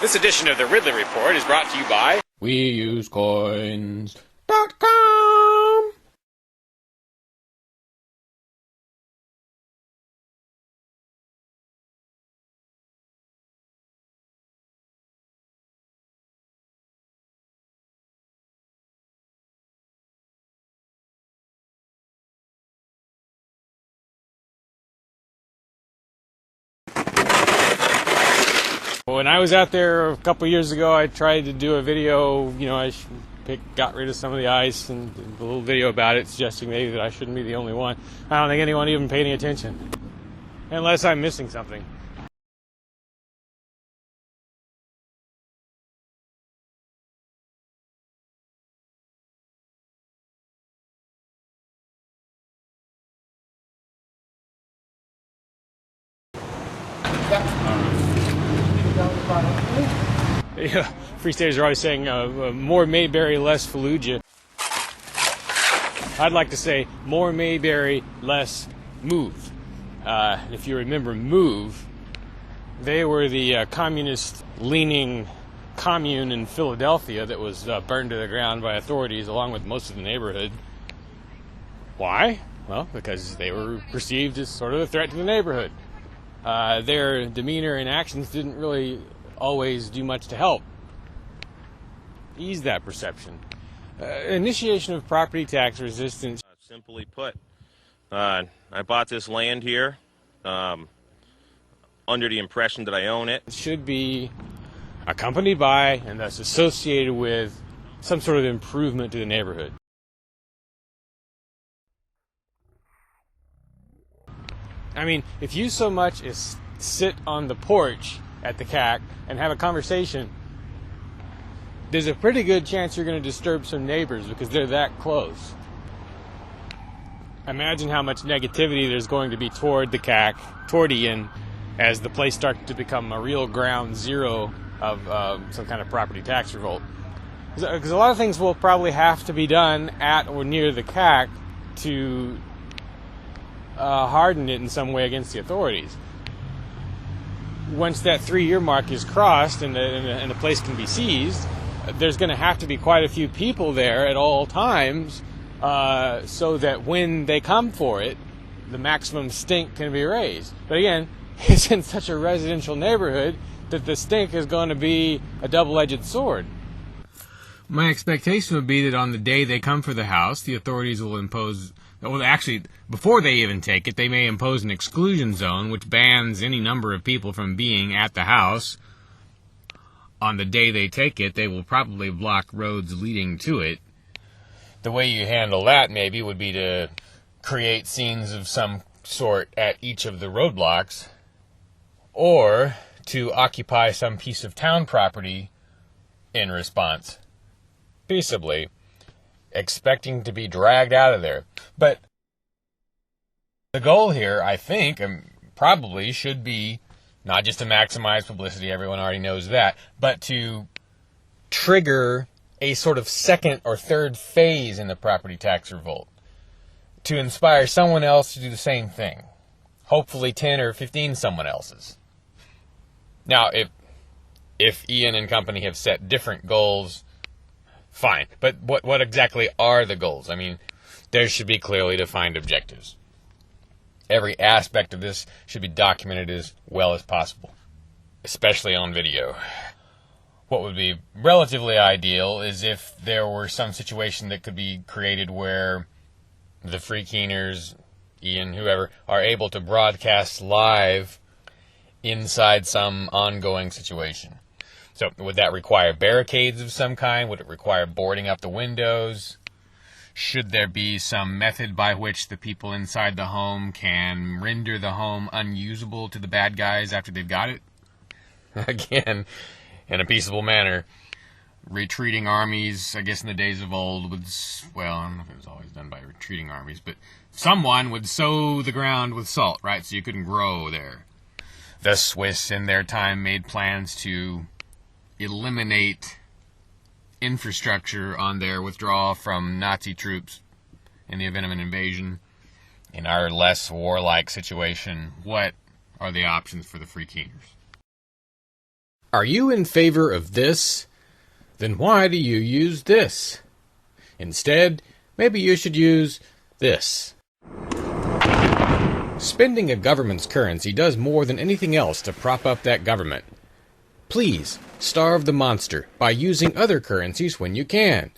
This edition of the Ridley Report is brought to you by WeUseCoins.com. When I was out there a couple years ago, I tried to do a video, I got rid of some of the ice and did a little video about it, suggesting maybe that I shouldn't be the only one. I don't think anyone even paid any attention, unless I'm missing something. Yeah, Free Staters are always saying more Mayberry, less Fallujah. I'd like to say more Mayberry, less Move. If you remember Move, they were the communist-leaning commune in Philadelphia that was burned to the ground by authorities along with most of the neighborhood. Why? Well, because they were perceived as sort of a threat to the neighborhood. Their demeanor and actions didn't really always do much to help ease that perception. Initiation of property tax resistance. Simply put, I bought this land here under the impression that I own it. It should be accompanied by and thus associated with some sort of improvement to the neighborhood. I mean, if you so much as sit on the porch at the CAC and have a conversation, there's a pretty good chance you're going to disturb some neighbors because they're that close. Imagine how much negativity there's going to be toward the CAC, toward Ian, as the place starts to become a real ground zero of some kind of property tax revolt. Because a lot of things will probably have to be done at or near the CAC to harden it in some way against the authorities. Once that 3-year mark is crossed and the place can be seized, there's going to have to be quite a few people there at all times so that when they come for it, the maximum stink can be raised. But again, it's in such a residential neighborhood that the stink is going to be a double-edged sword. My expectation would be that on the day they come for the house, the authorities will impose... Well, actually, before they even take it, they may impose an exclusion zone, which bans any number of people from being at the house. On the day they take it, they will probably block roads leading to it. The way you handle that, maybe, would be to create scenes of some sort at each of the roadblocks, or to occupy some piece of town property in response, peaceably, expecting to be dragged out of there. But the goal here, I think, probably should be not just to maximize publicity, everyone already knows that, but to trigger a sort of second or third phase in the property tax revolt, to inspire someone else to do the same thing, hopefully 10 or 15 someone else's. Now, if Ian and company have set different goals, fine. But what exactly are the goals? I mean, there should be clearly defined objectives. Every aspect of this should be documented as well as possible, especially on video. What would be relatively ideal is if there were some situation that could be created where the Free Keeners, Ian, whoever, are able to broadcast live inside some ongoing situation. So would that require barricades of some kind? Would it require boarding up the windows? Should there be some method by which the people inside the home can render the home unusable to the bad guys after they've got it? Again, in a peaceable manner. Retreating armies, I guess in the days of old, would, well, I don't know if it was always done by retreating armies, but someone would sow the ground with salt, right, so you couldn't grow there. The Swiss, in their time, made plans to eliminate infrastructure on their withdrawal from Nazi troops in the event of an invasion. In our less warlike situation, what are the options for the Free Keeners? Are you in favor of this? Then why do you use this? Instead, maybe you should use this. Spending a government's currency does more than anything else to prop up that government. Please, starve the monster by using other currencies when you can.